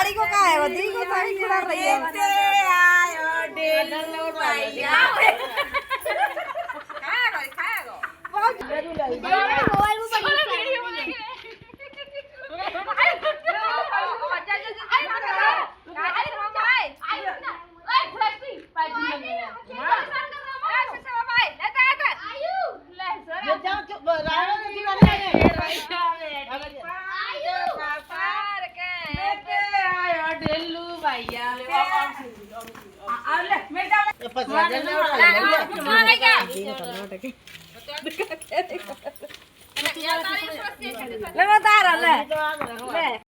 गाड़ी को का है वधी को सारी खड़ा रही है आयो डेलू भैया खाएगा मोबाइल में वीडियो बनाएंगे लगातार ले